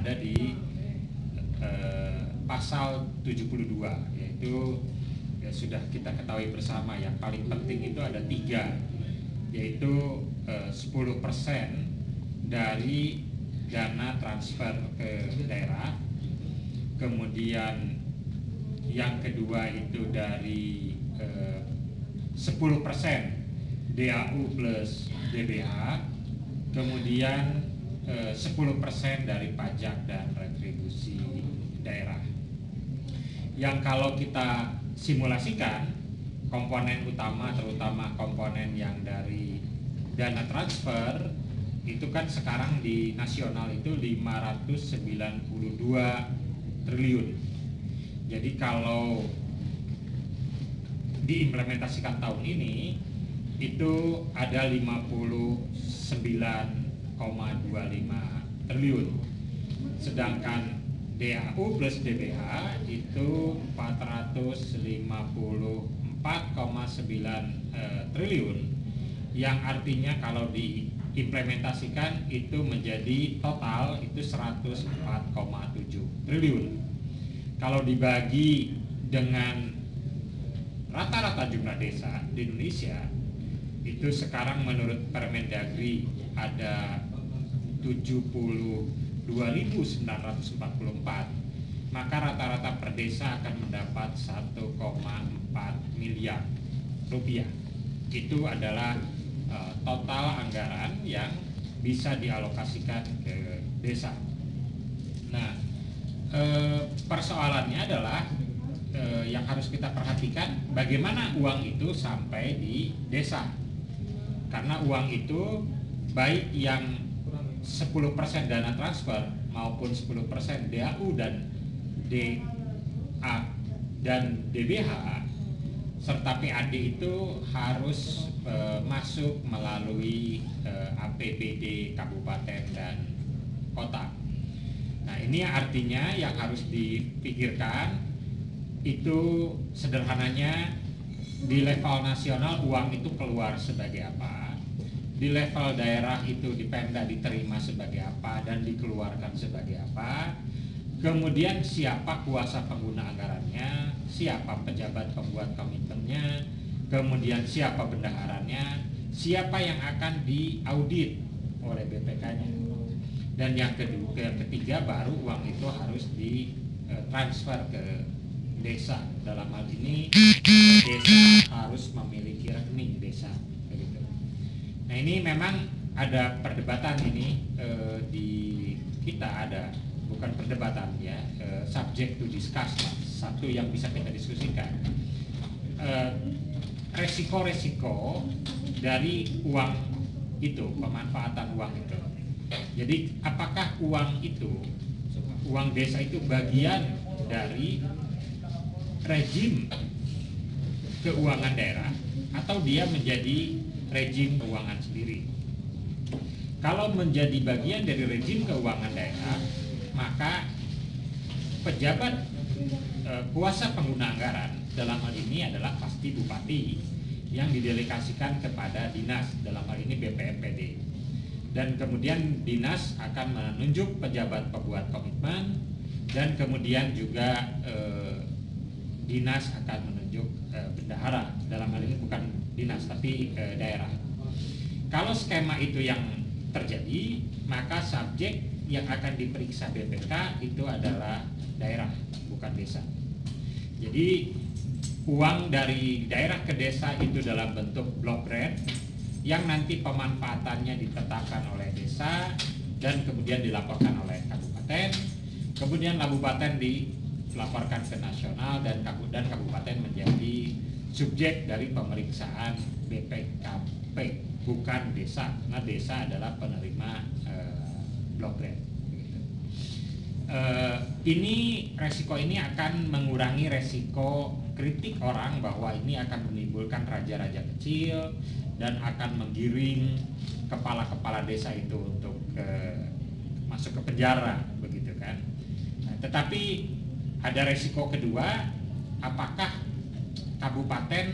ada di pasal 72, yaitu ya sudah kita ketahui bersama yang paling penting itu ada 3, yaitu 10% dari dana transfer ke daerah, kemudian yang kedua itu dari 10% DAU plus DBH, kemudian 10% dari pajak dan retribusi daerah. Yang kalau kita simulasikan komponen utama, terutama komponen yang dari dana transfer, itu kan sekarang di nasional itu 592 triliun. Jadi kalau diimplementasikan tahun ini itu ada 59,25 triliun. Sedangkan DAU plus DBH itu 454,9 triliun, yang artinya kalau diimplementasikan itu menjadi total itu 104,7 triliun. Kalau dibagi dengan rata-rata jumlah desa di Indonesia, itu sekarang menurut Permendagri ada 72.944, maka rata-rata per desa akan mendapat 1,4 miliar rupiah. Itu adalah total anggaran yang bisa dialokasikan ke desa. Nah, persoalannya adalah yang harus kita perhatikan bagaimana uang itu sampai di desa. Karena uang itu baik yang 10% dana transfer maupun 10% DAU dan DA dan DBH serta PAD itu harus masuk melalui APBD kabupaten dan kota. Nah, ini artinya yang harus dipikirkan itu sederhananya di level nasional uang itu keluar sebagai apa, di level daerah itu di Pemda diterima sebagai apa dan dikeluarkan sebagai apa, kemudian siapa kuasa pengguna anggarannya, siapa pejabat pembuat komitmennya, kemudian siapa bendaharanya, siapa yang akan diaudit oleh BPK-nya, dan yang ketiga baru uang itu harus ditransfer ke desa. Dalam hal ini desa harus memiliki rekening desa, begitu. Nah, ini memang ada perdebatan ini di kita ada, bukan perdebatan ya, subject to discuss, satu yang bisa kita diskusikan, resiko-resiko dari uang itu, pemanfaatan uang itu. Jadi apakah uang itu, uang desa itu bagian dari rejim keuangan daerah atau dia menjadi rejim keuangan sendiri? Kalau menjadi bagian dari rejim keuangan daerah, maka pejabat kuasa pengguna anggaran dalam hal ini adalah pasti bupati yang didelegasikan kepada dinas, dalam hal ini BPMPD, dan kemudian dinas akan menunjuk pejabat pembuat komitmen, dan kemudian juga dinas akan menunjuk bendahara, dalam hal ini bukan dinas tapi daerah. Kalau skema itu yang terjadi, maka subjek yang akan diperiksa BPK itu adalah daerah, bukan desa. Jadi uang dari daerah ke desa itu dalam bentuk block grant yang nanti pemanfaatannya ditetapkan oleh desa dan kemudian dilaporkan oleh kabupaten, kemudian kabupaten dilaporkan ke nasional, dan kabupaten menjadi subjek dari pemeriksaan BPKP, bukan desa, karena desa adalah penerima block grant. Ini resiko ini akan mengurangi resiko kritik orang bahwa ini akan menimbulkan raja-raja kecil dan akan menggiring kepala-kepala desa itu untuk masuk ke penjara, begitu kan. Nah, tetapi ada resiko kedua, apakah kabupaten